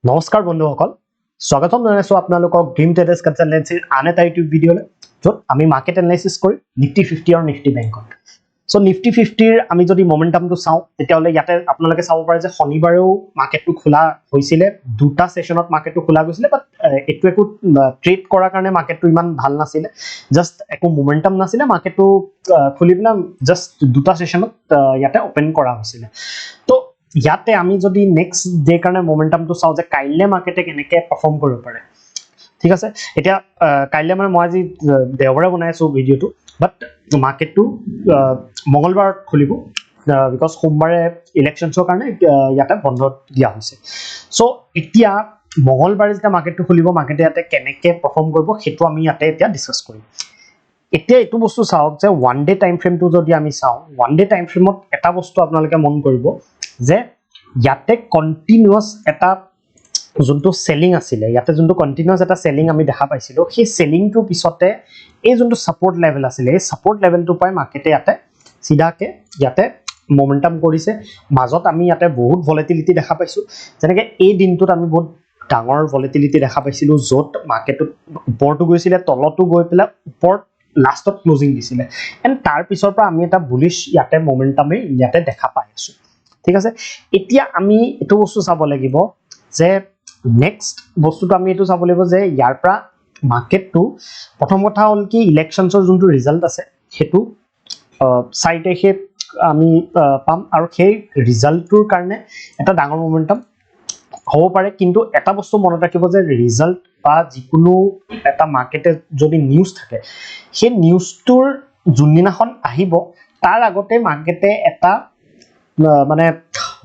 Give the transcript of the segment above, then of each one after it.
নমস্কাৰ বন্ধুসকল স্বাগতম জনাইছো আপোনালোকক ড্ৰিম ট্ৰেডাৰ্ছ কনসালটেন্সিৰ আন এটা ইউটিউব ভিডিঅ'লৈ য'ত আমি মাৰ্কেট এনালাইচিছ কৰি নিফটি 50 আৰু নিফটি বেংকত সো নিফটি 50ৰ আমি যদি মোমেন্টামটো চাওঁ তেতিয়াহ'লে ইয়াতে আপোনালোকে চাব পাৰে যে শনিবাৰেও মাৰ্কেটটো খোলা হৈছিলে দুটা সেশনত মাৰ্কেটটো খোলা গৈছিলে বাট এটো একো ট্ৰেড কৰাৰ কাৰণে মাৰ্কেটটো ইমান ভাল নাছিলে জাস্ট একো মোমেন্টাম নাছিলে মাৰ্কেটটো খুলি পেলাই জাস্ট দুটা সেশনত ইয়াতে ওপেন কৰা হৈছিলে তো ইয়াতে আমি যদি নেক্সট ডে কাৰণে মোমেন্টামটো চাও যে কাইলে মাৰ্কেটে কেনেকে পাৰফৰ্ম কৰিব পাৰে ঠিক আছে এতিয়া কাইলে মানে মই আজি দেওবাৰে বনাইছো ভিডিওটো বাট মাৰ্কেটটো মঙ্গলবাৰত খুলিব বিকজ সোমবাৰে ইলেকশনছৰ কাৰণে ইয়াতে বন্ধ দিয়া হৈছে সো এতিয়া মঙ্গলবাৰে যেতিয়া মাৰ্কেটটো খুলিব মাৰ্কেটে ইয়াতে কেনেকে পাৰফৰ্ম কৰিব হেতু আমি ইয়াতে এতিয়া ডিসকাস কৰিম এতিয়া এটো বস্তু চাওক যে ওয়ান ডে টাইম ফ্ৰেমটো যদি আমি চাও ওয়ান ডে টাইম ফ্ৰেমত এটা বস্তু আপোনালোকে মন কৰিব যে ইয়াতে কন্টিনিউয়াস এটা যোনটো সেলিং আছিল ইয়াতে যোনটো কন্টিনিউয়াস এটা সেলিং আমি দেখা পাইছিলো সেই সেলিংটো পিছতে এই যোনটো সাপোর্ট লেভেল আছিল এই সাপোর্ট লেভেলটো পাই মাৰ্কেটে ইয়াতে সিধাকে ইয়াতে মোমেন্টাম কৰিছে মাজত আমি ইয়াতে বহুত ভলাটিলিটি দেখা পাইছো যেনেকে এই দিনটোত আমি বহুত ডাঙৰ ভলাটিলিটি দেখা পাইছিলো যত মাৰ্কেটটো ওপৰটো গৈছিল তলটো গৈ পেলা ওপৰ লাষ্টত ক্লোজিং দিছিলে এন্ড তাৰ পিছৰ পৰা আমি এটা বুলিশ ইয়াতে মোমেন্টামে ইয়াতে দেখা পাই আছো ঠিক আছে এতিয়া আমি এটো বস্তু চাব লাগিব যে নেক্সট বস্তুটো আমি এটো চাব লাগিব যে ইয়াৰ পৰা মাৰ্কেটটো প্ৰথম কথা হল কি ইলেকশনছৰ যোনটো ৰিজাল্ট আছে হেতু 4 তাৰিখে আমি পাম আৰু সেই ৰিজাল্টটোৰ কাৰণে এটা ডাঙৰ মোমেন্টাম হ'ব পাৰে কিন্তু এটা বস্তু মনত ৰাখিব যে ৰিজাল্ট বা যিকোনো এটা মাৰ্কেটে যদি নিউজ থাকে সেই নিউজটোৰ যোনদিনাখন আহিব তাৰ আগতে মাৰ্কেটে এটা মানে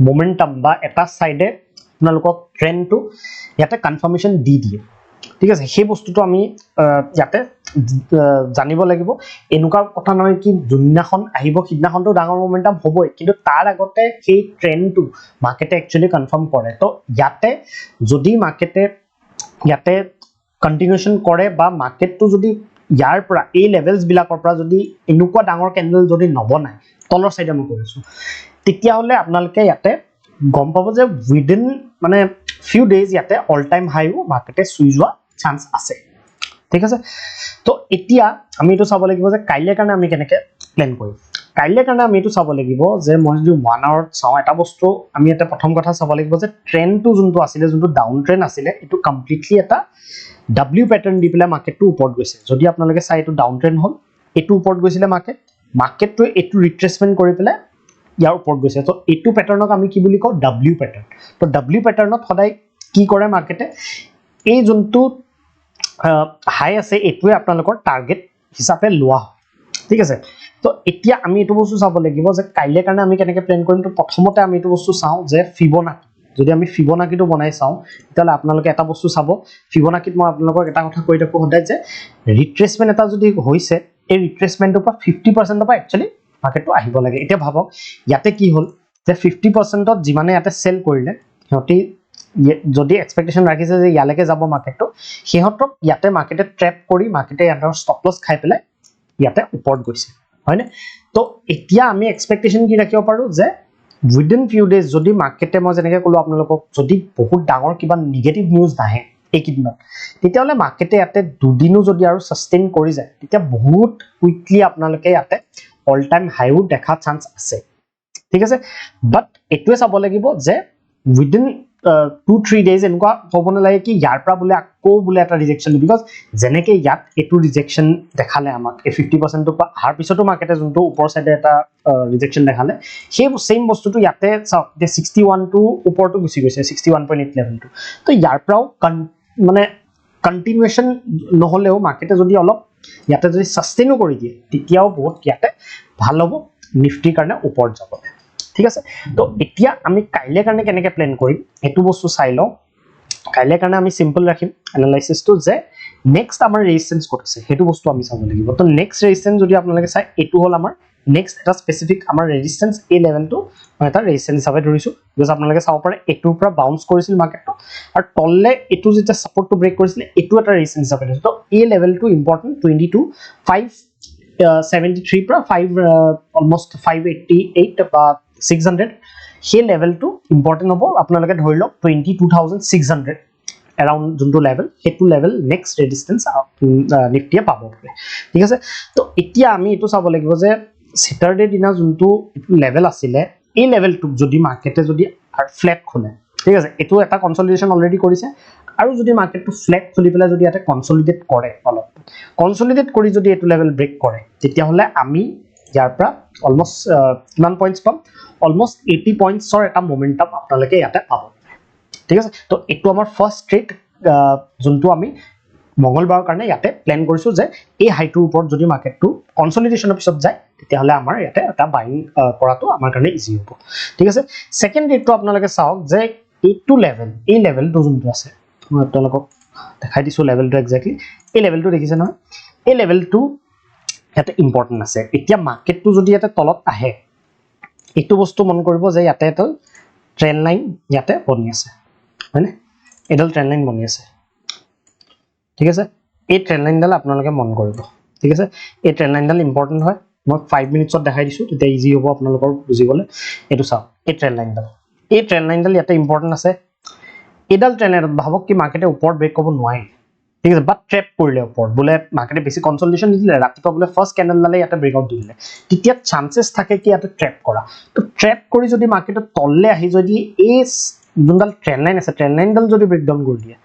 মোমেন্টাম বা এটা সাইডে আপোনালোকক ট্ৰেন্ডটো ইয়াতে কনফাৰ্মেশন দি দিয়ে ঠিক আছে সেই বস্তুটো আমি ইয়াতে জানিব লাগিব এনেকুৱা কথা নহয় কি যোনদিনাখন আহিব সিদিনাখনটো ডাঙৰ মোমেন্টাম হ'বই কিন্তু তাৰ আগতে সেই ট্ৰেন্ডটো মাৰ্কেটে একচুয়ালি কনফাৰ্ম কৰে তো ইয়াতে যদি মাৰ্কেটে ইয়াতে কন্টিনিউয়েশন কৰে বা মাৰ্কেটটো যদি ইয়াৰ পৰা এই লেভেলস বিলাকৰ পৰা যদি এনেকুৱা ডাঙৰ ক্যান্ডেল যদি নবনায় তলৰ সাইডে মই কৰিছো তেতিয়া হলে আপোনালোকে ইয়াতে গম পাব যে উইদিন মানে ফিউ ডেজ ইয়াতে অল টাইম হাইও মাৰ্কেটে চুই যোৱা চান্স আছে ঠিক আছে তো এতিয়া আমি এটো চাব লাগিব যে কাইলে কাৰণে আমি কেনেকে প্ল্যান কৰিম কাইলে কাৰণে আমি এটো চাব লাগিব যে মই যদি 1 আৱাৰত চাও এটা বস্তু আমি এটা প্ৰথম কথা চাব লাগিব যে ট্ৰেন্ডটো যোনটো আছিল যোনটো ডাউন ট্ৰেন্ড আছিল এটো কমপ্লিটলি এটা W প্যাটাৰ্ন দি পেলা মাৰ্কেটটো ওপৰত গৈছে যদি আপোনালোকে চাই এটো ডাউন ট্ৰেন্ড হল এটো ওপৰত গৈছিল মাৰ্কেটটো এটো ৰিট্ৰেসমেন্ট কৰি পেলা ইয়াৰ ওপৰত গৈছে তো এটো প্যাটাৰ্নক আমি কি বুলি কও W প্যাটাৰ্ন তো W প্যাটাৰ্নত সদায় কি কৰে মাৰ্কেটে এই যোনটো হাই আছে এটোৱে আপোনালোকৰ টাৰ্গেট হিচাপে লোৱা ঠিক আছে তো এতিয়া আমি এটো বস্তু চাব লাগিব যে কাইলে কাৰণে আমি কেনেকে প্ল্যান কৰিম তো প্ৰথমতে আমি এটো বস্তু চাও যে ফিবোনাকি যদি আমি ফিবোনাকিটো বনাই চাও তেতিয়ালে আপোনালোকে এটা বস্তু চাব ফিবোনাকিত মই আপোনালোকক এটা কথা কৈ থাকো সদায় যে ৰিট্ৰেসমেন্ট এটা যদি হৈছে এই ৰিট্ৰেসমেন্টৰ পৰা 50% পৰা একচুয়ালি মাৰ্কেটটো আহিব লাগে এতিয়া ভাবক ইয়াতে কি হল যে 50% ত যিমানে ইয়াতে সেল কৰিলে হিহঁতি যদি এক্সপেক্টেশন ৰাখিছে যে ইয়ালৈকে যাব মাৰ্কেটটো হিহঁতক ইয়াতে মাৰ্কেটে ট্ৰেপ কৰি মাৰ্কেটে ইয়াৰ ষ্টপ লছ খাই পেলাই ইয়াতে ওপৰত গৈছে হয়নে তো এতিয়া আমি এক্সপেক্টেশন কি ৰাখিব পাৰো যে উইদিন ফিউ ডেজ যদি মাৰ্কেটে মই যেনেকৈ কলো আপোনালোকক যদি বহুত ডাঙৰ কিবা নিগেটিভ নিউজ নাহে এইকিদিনত তেতিয়ালে মাৰ্কেটে ইয়াতে দুদিনো যদি আৰু সাস্টেইন কৰি যায় তেতিয়া বহুত কুইকলি আপোনালোকে ইয়াতে অল টাইম হাইও দেখা চান্স আছে ঠিক আছে বাট এটোৱে চাব লাগিব যে উইদিন 2-3 ডেজ এনেকুৱা হ'ব নালাগে কি ইয়াৰ পৰা বুলে আকৌ বুলে এটা ৰিজেকশন বিকজ যেনেকে ইয়াত এটো ৰিজেকশন দেখালে আমাক 50% পৰা আহাৰ পিছতো মাৰ্কেটে যোনটো ওপৰ সাইডে এটা ৰিজেকশন দেখালে সেই সেম বস্তুটো ইয়াতে চাওক যে 61 টো ওপৰটো গুচি গৈছে 61.8 লেভেলটো তো ইয়াৰ পৰাও মানে কন্টিনিউয়েশন নহলেও মাৰ্কেটে যদি অলপ ইয়াতে যদি সাস্টেইনও কৰি দিয়ে তেতিয়াও বহুত ইয়াতে ভাল হ'ব নিফটিৰ কাৰণে ওপৰত যাব ঠিক আছে তো এতিয়া আমি কাইলে কাৰণে কেনেকে প্ল্যান কৰিম এটো বস্তু চাই লও কাইলে কাৰণে আমি সিম্পল ৰাখিম এনালাইসিসটো যে নেক্সট আমাৰ ৰেজিস্ট্যান্স ক'ত আছে হেতু বস্তু আমি চাব লাগিব তো নেক্সট ৰেজিস্ট্যান্স যদি আপোনালোকে চাই এটো হল আমাৰ নেক্সট এটা স্পেসিফিক আমাৰ ৰেজিস্ট্যান্স এই লেভেলটো মই এটা ৰেজিস্ট্যান্স হিচাপে ধৰিছো বিকজ আপোনালোকে চাব পাৰে এটোৰ পৰা বাউন্স কৰিছিল মাৰ্কেটটো আৰু তললে এটো যেতিয়া সাপোৰ্টটো ব্ৰেক কৰিছিল এটো এটা ৰেজিস্ট্যান্স হিচাপে ধৰিছো তো এই লেভেলটো ইম্পৰ্টেন্ট 22.573 পৰা 5 অলমোস্ট 588 বা 600 সেই লেভেলটো ইম্পৰ্টেণ্ট হ'ব আপোনালোকে ধৰি লওক 22,600 এৰাউণ্ড যোনটো লেভেল সেইটো লেভেল নেক্সট ৰেজিষ্টেঞ্চ নিফটিয়ে পাব পাৰে ঠিক আছে তো এতিয়া আমি এইটো চাব লাগিব যে স্যাটাৰডে দিনা যোনটো লেভেল আছিলে এই লেভেলটো যদি মাৰ্কেটে যদি ফ্ল্যাট খোলে ঠিক আছে এটো এটা কনসলিডেশন অলৰেডি কৰিছে আৰু যদি মাৰ্কেটটো ফ্ল্যাট খুলি পেলাই যদি এটা কনসলিডেট কৰে অলপ কনসলিডেট কৰি যদি এটো লেভেল ব্ৰেক কৰে তেতিয়া হলে আমি ইয়াৰ পৰা অলমোস্ট কিমান পইণ্টছ পাম অলমোস্ট 80 পইণ্টছৰ এটা মোমেন্টাম আপোনালোকে ইয়াতে পাব ঠিক আছে তো এটো আমাৰ ফাৰ্স্ট ট্ৰেড যোনটো আমি মঙ্গলবাৰৰ কাৰণে ইয়াতে প্ল্যান কৰিছো যে এই হাইটোৰ ওপৰত যদি মাৰ্কেটটো কনসলিডেশনৰ পিছত যায় তেতিয়া হলে আমাৰ ইয়াতে এটা বাইং কৰাটো আমাৰ কাৰণে ইজি হ'ব ঠিক আছে সেকেন্ড ৰেটটো আপোনালোকে চাওক যে এইটো লেভেল এই লেভেলটো যোনটো আছে মই আপোনালোকক দেখাই দিছো লেভেলটো এক্স্যাক্টলি এই লেভেলটো দেখিছে নহয় এই লেভেলটো ইয়াতে ইম্পৰ্টেন্ট আছে এতিয়া মাৰ্কেটটো যদি ইয়াতে তলত আহে এইটো বস্তু মন কৰিব যে ইয়াতে এটা ট্ৰেন্ড লাইন ইয়াতে বনি আছে হয়নে এডাল ট্ৰেন্ড লাইন বনি আছে ঠিক আছে এই ট্ৰেন্ড লাইনডাল আপোনালোকে মন কৰিব ঠিক আছে এই ট্ৰেন্ড লাইনডাল ইম্পৰ্টেন্ট হয় মই 5 মিনিটছত দেখাই দিছো তেতিয়া ইজি হ'ব আপোনালোকৰ বুজিবলৈ এটো চাওক এই ট্ৰেন্ড লাইনডাল ইয়াতে ইম্পৰ্টেন্ট আছে এডাল ট্ৰেন্ড লাইনত ভাবক কি মাৰ্কেটে ওপৰত ব্ৰেক কৰিব নোৱাৰে ঠিক আছে বাট ট্ৰেপ কৰিলে ওপৰত বলে মাৰ্কেটে বেছি কনসলিডেশন দিলে ৰাতিপুৱা বলে ফাৰ্স্ট ক্যান্ডেল ডালে ইয়াতে ব্ৰেকআউট দিলে তেতিয়া চান্সেস থাকে কি ইয়াতে ট্ৰেপ কৰা তো ট্ৰেপ কৰি যদি মাৰ্কেটত তললে আহি যদি এই যোনডাল ট্ৰেন্ড লাইন আছে ট্ৰেন্ড লাইনডাল যদি ব্ৰেকডাউন কৰি দিয়ে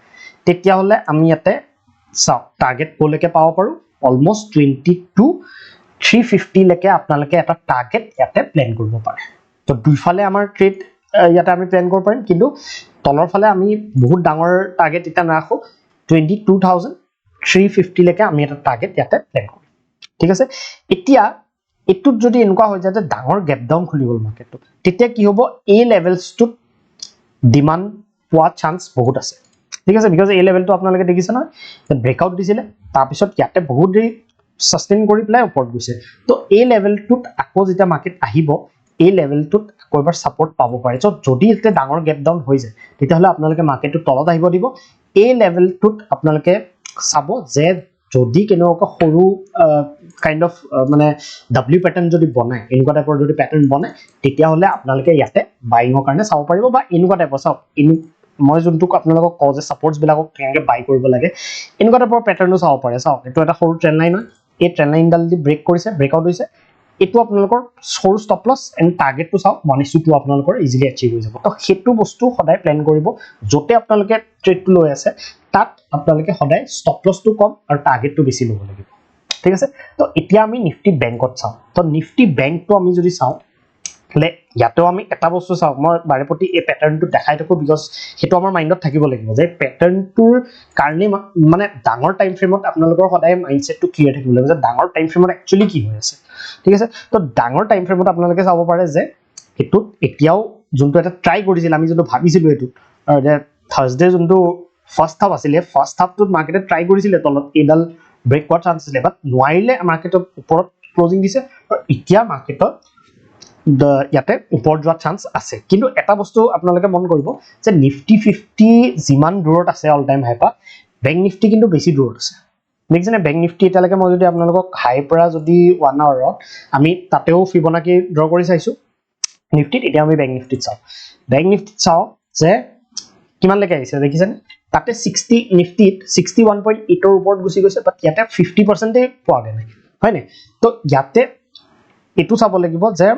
তেতিয়া হলে আমি ইয়াতে চাও টাৰ্গেট কোলৈকে পাব পাৰো অলমোস্ট 22,350 লৈকে আপোনালোকে এটা টাৰ্গেট ইয়াতে প্ল্যান কৰিব পাৰে তো দুইফালে আমাৰ ট্ৰেড ইয়াতে আমি প্ল্যান কৰিব পাৰিম কিন্তু তলৰ ফালে আমি বহুত ডাঙৰ টাৰ্গেট এটা নাৰাখো 22,350 লৈকে আমি এটা টাৰ্গেট ইয়াতে প্ল্যান কৰিম ঠিক আছে এতিয়া এটুত যদি এনেকুৱা হৈ যায় যে ডাঙৰ গ্যাপ ডাউন খুলি গল মাৰ্কেটটো তেতিয়া কি হ'ব এই লেভেলছটোত ডিমান্ড পোৱা চান্স বহুত আছে ঠিক আছে বিকজ এই লেভেলটো আপোনালোকে দেখিছে নহয় ব্ৰেকআউট দিছিলে তাৰ পিছত ইয়াতে বহুত দেৰি সাস্টেইন কৰি প্লাই ওপৰত গৈছে তো এই লেভেলটোত আকৌ যেতিয়া মাৰ্কেট আহিব এই লেভেলটোত কয়বাৰ সাপোৰ্ট পাব পাৰে সো যদি এতে ডাঙৰ গ্যাপ ডাউন হৈ যায় তেতিয়া হলে আপোনালোকে মাৰ্কেটটো তলত আহিব দিব এই লেভেলটোত আপোনালোকে চাব যে যদি কেনেকুৱা সৰু কাইন্ড অফ মানে ডব্লিউ প্যাটাৰ্ন যদি বনায় এনেকুৱা টাইপৰ যদি প্যাটাৰ্ন বনায় তেতিয়া হলে আপোনালোকে ইয়াতে বাইঙৰ কাৰণে চাব পাৰিব বা এনেকুৱা টাইপৰ চাওক মই যোনটোক আপোনালোকক কওঁ যে সাপোৰ্টছ বিলাকক কেনেকৈ বাই কৰিব লাগে এনেকুৱা টাইপৰ প্যাটাৰ্নো চাব পাৰে চাওক এটো এটা সৰু ট্ৰেন্ড লাইন হয় এই ট্ৰেন্ড লাইনডাল দি ব্ৰেক কৰিছে ব্ৰেকআউট হৈছে এটো আপোনালোকৰ সৰু ষ্টপ লছ এণ্ড টাৰ্গেটটো চাওক 1:2 আপোনালোকৰ ইজিলি এচিভ হৈ যাব তো হেতু বস্তু সদায় প্ল্যান কৰিব যতে আপোনালোকে ট্ৰেডটো লৈ আছে তাত আপোনালোকে সদায় ষ্টপ লছটো কম আৰু টাৰ্গেটটো বেছি ল'ব লাগিব ঠিক আছে তো এতিয়া আমি নিফটি বেংকত চাওঁ তো নিফটি বেংকটো আমি যদি চাওঁ লে ইয়াতেও আমি এটা বস্তু চাওঁ মই বাৰেপতি এই প্যাটাৰ্নটো দেখাই থাকো বিকজ হেতু আমাৰ মাইন্ডত থাকিব লাগিব যে প্যাটাৰ্নটোৰ কাৰণে মানে ডাঙৰ টাইম ফ্ৰেমত আপোনালোকৰ সদায় মাইন্ডসেটটো ক্লিয়াৰ থাকিব লাগিব যে ডাঙৰ টাইম ফ্ৰেমত একচুয়ালি কি হৈ আছে ঠিক আছে তো ডাঙৰ টাইম ফ্ৰেমত আপোনালোকে চাব পাৰে যে হেতুত এতিয়াও যোনটো এটা ট্ৰাই কৰিছিল আমি যোনটো ভাবিছিলো হেতু যে থাৰ্সডে যোনটো ফাৰ্স্ট হাফ আছিলে ফাৰ্স্ট হাফটোত মাৰ্কেটে ট্ৰাই কৰিছিলে তলত এডাল ব্ৰেক হোৱাৰ চান্স আছিলে বাট নোৱাৰিলে মাৰ্কেটৰ ওপৰত ক্লোজিং দিছে আৰু এতিয়া মাৰ্কেটত ইয়াতে ওপৰত যোৱা চান্স আছে কিন্তু এটা বস্তু আপোনালোকে মন কৰিব যে নিফটি 50 যিমান দূৰত আছে অল টাইম হাই পা বেংক নিফটি কিন্তু বেছি দূৰত আছে দেখিছেনে বেংক নিফটি এটালৈকে মই যদি আপোনালোকক হাই পৰা যদি 1 আৱাৰত আমি তাতেও ফিবনাকি ড্ৰ কৰি চাইছো নিফটিত এতিয়া আমি বেংক নিফটিত চাওঁ যে কিমান লৈকে আহিছে দেখিছেনে তাতে 60 নিফটিত 61.8 ৰ ওপৰত গুচি গৈছে বাট ইয়াতে 50% পোৱা গৈ নাই হয়নে তো ইয়াতে এটো চাব লাগিব যে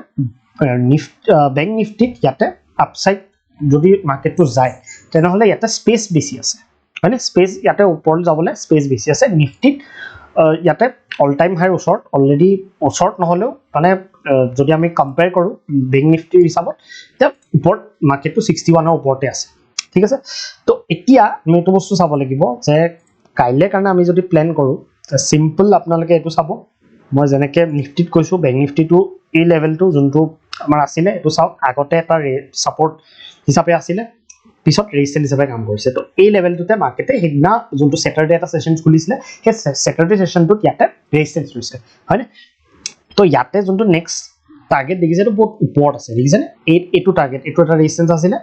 বেংক নিফটিত ইয়াতে আপসাইড যদি মাৰ্কেটটো যায় তেনেহলে ইয়াতে স্পেস বেছি আছে মানে স্পেস ইয়াতে ওপৰত যাবলৈ স্পেস বেছি আছে নিফটিত ইয়াতে অল টাইম হাইৰ ওচৰত অলৰেডি ওচৰত নহলেও মানে যদি আমি কম্পেয়াৰ কৰো বেংক নিফটিৰ হিচাপত তে ওপৰত মাৰ্কেটটো 61 ৰ ওপৰতে আছে ঠিক আছে তো এতিয়া আমি এটো বস্তু চাব লাগিব যে কাইলে কাৰণে আমি যদি প্ল্যান কৰো সিম্পল আপোনালোকে এটো চাব মই যেনেকে নিফটিত কৈছো বেংক নিফটিটো এই লেভেলটো যোনটো আমাৰ আছিলে এটো চাওক আগতে এটা সাপোৰ্ট হিচাপে আছিলে পিছত ৰেজিস্ট্যান্স হিচাপে কাম কৰিছে তো এই লেভেলটোতে মাৰ্কেটে হিডনা যোনটো স্যাটাৰডে এটা সেশন খুলিছিলে সেই স্যাটাৰডে সেশনটোত ইয়াতে ৰেজিস্ট্যান্স লৈছে হয়নে তো ইয়াতে যোনটো নেক্সট টাৰ্গেট দেখিছেটো বহুত ওপৰত আছে দেখিছেনে এইটো টাৰ্গেট এইটো এটা ৰেজিস্ট্যান্স আছিলে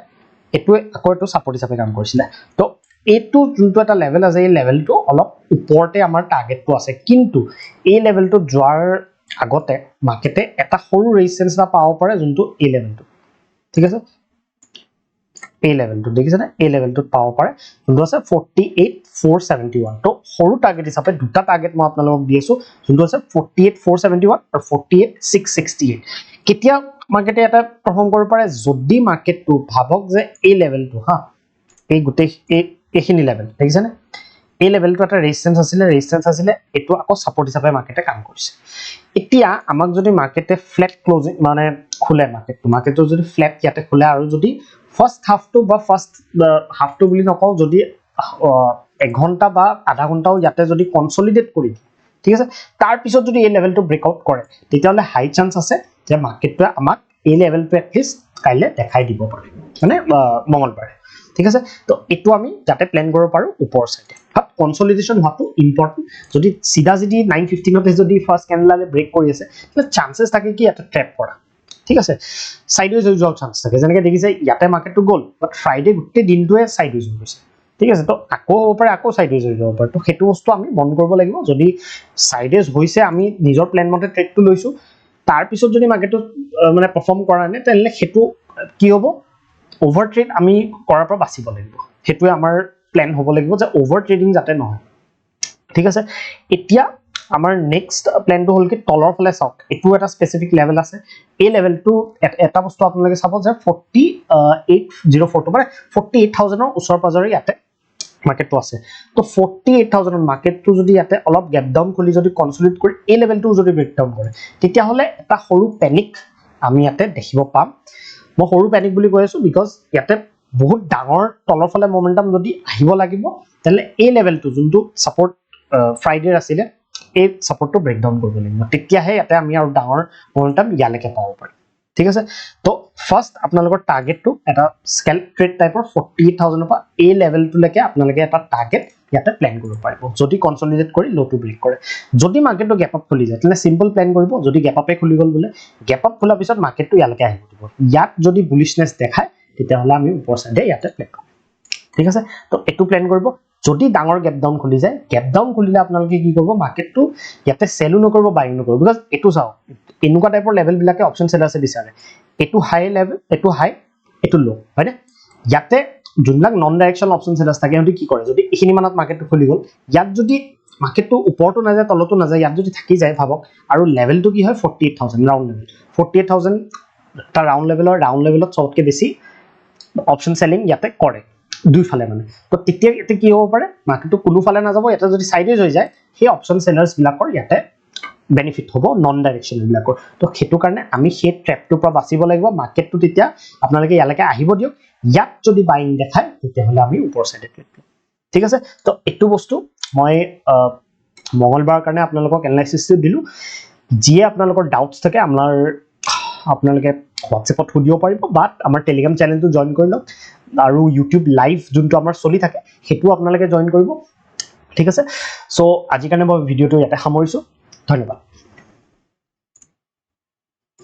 এটো আকৌ এটো সাপোৰ্ট হিচাপে কাম কৰিছিলে তো এইটো যোনটো এটা লেভেল আছে এই লেভেলটো অলপ ওপৰতে আমাৰ টাৰ্গেটটো আছে কিন্তু এই লেভেলটো যোৱাৰ আগতে মাৰ্কেটে এটা সৰু ৰেজিস্ট্যান্স এটা পাব পাৰে যোনটো এই লেভেলটো ঠিক আছে এই লেভেলটো দেখিছেনে এই লেভেলটোত পাব পাৰে যোনটো আছে 48471 তো সৰু টাৰ্গেট হিচাপে দুটা টাৰ্গেট মই আপোনালোকক দি আছো যোনটো আছে 48471 আৰু 48668 কেতিয়া মাৰ্কেটে এটা পাৰফৰ্ম কৰিব পাৰে যদি মাৰ্কেটটো ভাবক যে এই লেভেলটো হা এই গোটেই এইখিনি লেভেল দেখিছেনে এই লেভেলটো এটা ৰেজিস্ট্যান্স আছিলে এটো আকৌ সাপোৰ্ট হিচাপে মাৰ্কেটে কাম কৰিছে এতিয়া আমাক যদি মাৰ্কেটে ফ্ল্যাট ক্লোজিং মানে খুলে মাৰ্কেটটো যদি ফ্ল্যাট ইয়াতে খুলে আৰু যদি ফার্স্ট হাফ টু বুলি নকও যদি 1 ঘন্টা বা আধা ঘন্টাও ইয়াতে যদি কনসলিডেট কৰি ঠিক আছে তাৰ পিছত যদি এই লেভেলটো ব্ৰেকআউট কৰে তেতিয়ালে হাই চান্স আছে যে মাৰ্কেটটো আমাক এই লেভেলটো এটলিষ্ট কাইলে দেখাই দিব পাৰে মানে মঙ্গলবাৰে ঠিক আছে তো এটো আমি যাতে প্ল্যান কৰিব পাৰো ওপৰ সাইডে বাট কনসলিডেশন হোৱাটো ইম্পৰ্টেন্ট যদি সিধা যদি 915 তে যদি ফাৰ্স্ট ক্যান্ডেললে ব্ৰেক কৰি আছে তাহলে চান্সেস থাকে কি এটা ট্ৰ্যাপ কৰা ঠিক আছে সাইডওয়েজ হৈ যোৱাৰ চান্স থাকে যেনেকৈ দেখিছে ইয়াতে মাৰ্কেটটো গ'ল বাট ফ্ৰাইডে গোটেই দিনটোৱে সাইডওয়েজ হৈ গৈছে ঠিক আছে তো আকৌ হ'ব পাৰে আকৌ সাইডওয়েজ হৈ যাব পাৰে তো সেইটো বস্তু আমি মন কৰিব লাগিব যদি সাইডওয়েজ হৈছে আমি নিজৰ প্ল্যান মতে ট্ৰেডটো লৈছো তাৰ পিছত যদি মাৰ্কেটটো মানে পাৰফৰ্ম কৰা নাই তেলে সেইটো কি হ'ব ওভাৰ ট্ৰেড আমি কৰাৰ পৰা বাচিব লাগিব হেতুৱে আমাৰ প্ল্যান হ'ব লাগিব যে ওভাৰ ট্ৰেডিং যাতে নহয় ঠিক আছে এতিয়া আমাৰ নেক্সট প্ল্যানটো হল কি তলৰ ফালে চাওক এটো এটা স্পেসিফিক লেভেল আছে এই লেভেলটো এটা বস্তু আপোনালোকে চাব যে 4804 মানে 48000 ৰ ওচৰ পাজৰে ইয়াতে মাৰ্কেটটো আছে তো 48000 ৰ মাৰ্কেটটো যদি ইয়াতে অলপ গ্যাপ ডাউন খুলি যদি কনসলিডেট কৰি এই লেভেলটো যদি ব্ৰেক ডাউন কৰে তেতিয়া হলে এটা সৰু প্যানিক আমি ইয়াতে দেখিব পাম মই সৰু প্যানিক বুলি কৈ আছো বিকজ ইয়াতে বহুত ডাঙৰ তলৰ ফালে মোমেন্টাম যদি আহিব লাগিব তেলে এই লেভেলটো যোনটো সাপোৰ্ট ফ্ৰাইডে আছিল এই সাপোৰ্টটো ব্ৰেক ডাউন কৰিব লাগিব তেতিয়াহে ইয়াতে আমি আৰু ডাঙৰ মোমেন্টাম ইয়ালৈকে পাব পাৰিম ঠিক আছে তো ফাৰ্স্ট আপোনালোকৰ টাৰ্গেটটো এটা স্কেল ট্ৰেড টাইপৰ 48000 পৰা এই লেভেলটো লৈকে আপোনালোকে এটা টাৰ্গেট ইয়াতে প্ল্যান কৰিব পাৰিব যদি কনসলিডেট কৰি লোটো ব্ৰেক কৰে যদি মাৰ্কেটটো গ্যাপ আপ খুলি যায় তেনে সিম্পল প্ল্যান কৰিব যদি গ্যাপ আপে খুলি গল বলে গ্যাপ আপ খোলাৰ পিছত মাৰ্কেটটো ইয়ালৈকে আহিব দিব ইয়াত যদি বুলিশনেস দেখায় তেতিয়াহলে আমি ওপৰ সাইডে ইয়াতে প্ল্যান কৰিম ঠিক আছে তো এটো প্ল্যান কৰিব যদি ডাঙৰ গ্যাপ ডাউন খুলি যায় গ্যাপ ডাউন খুলিলে আপোনালোকে কি কৰিব মাৰ্কেটটো ইয়াতে সেলো নকৰিব বাইং নকৰিব বিকজ এটো চাও এনেকুৱা টাইপৰ লেভেল বিলাকে অপচন সেলাৰছে বিচাৰে এটো হাই লেভেল এটো হাই এটো লো হয়নে ইয়াতে যোনবিলাক নন ডাইৰেকশনাল অপচন সেলাৰছ থাকে হেঁতি কি কৰে যদি এখিনি মানত মাৰ্কেটটো খুলি গল ইয়াত যদি মাৰ্কেটটো ওপৰটো না যায় তলটো না যায় ইয়াত যদি থাকি যায় ভাবক আৰু লেভেলটো কি হয় 48000 ৰাউন্ড লেভেল 48000 টা ৰাউন্ড লেভেলত সবতকে বেছি অপচন সেলিং ইয়াতে কৰে দুই ফালে মানে তো তেতিয়া এতে কি হ'ব পাৰে মাৰ্কেটটো কোনো ফালে না যাব এটা যদি সাইডওয়েজ হৈ যায় সেই অপচন সেলাৰছ বিলাকৰ ইয়াতে বেনিফিট হ'ব নন ডাইৰেকশনাল বিলাকৰ তো হেতু কাৰণে আমি সেই ট্ৰেপটোৰ পৰা বাচিব লাগিব মাৰ্কেটটো তেতিয়া আপোনালোকে ইয়ালৈকে আহিব দিয়ক ইয়াত যদি বাইং দেখায় তেতিয়াহলে আমি ওপৰ সাইডে ট্ৰেড কৰিম ঠিক আছে তো এটো বস্তু মই মঙ্গলবাৰৰ কাৰণে আপোনালোকক এনালাইসিসটো দিলো যিয়ে আপোনালোকৰ ডাউটস থাকে আপোনালোকে হোৱাটছএপত সুধিব পাৰিব বাট আমাৰ টেলিগ্ৰাম চেনেলটো জয়েন কৰি লওক আৰু ইউটিউব লাইভ যোনটো আমাৰ চলি থাকে হেতু আপোনালোকে জয়েন কৰিব ঠিক আছে সো আজি কাৰণে মই ভিডিওটো ইয়াতে সামৰিছো ধন্যবাদ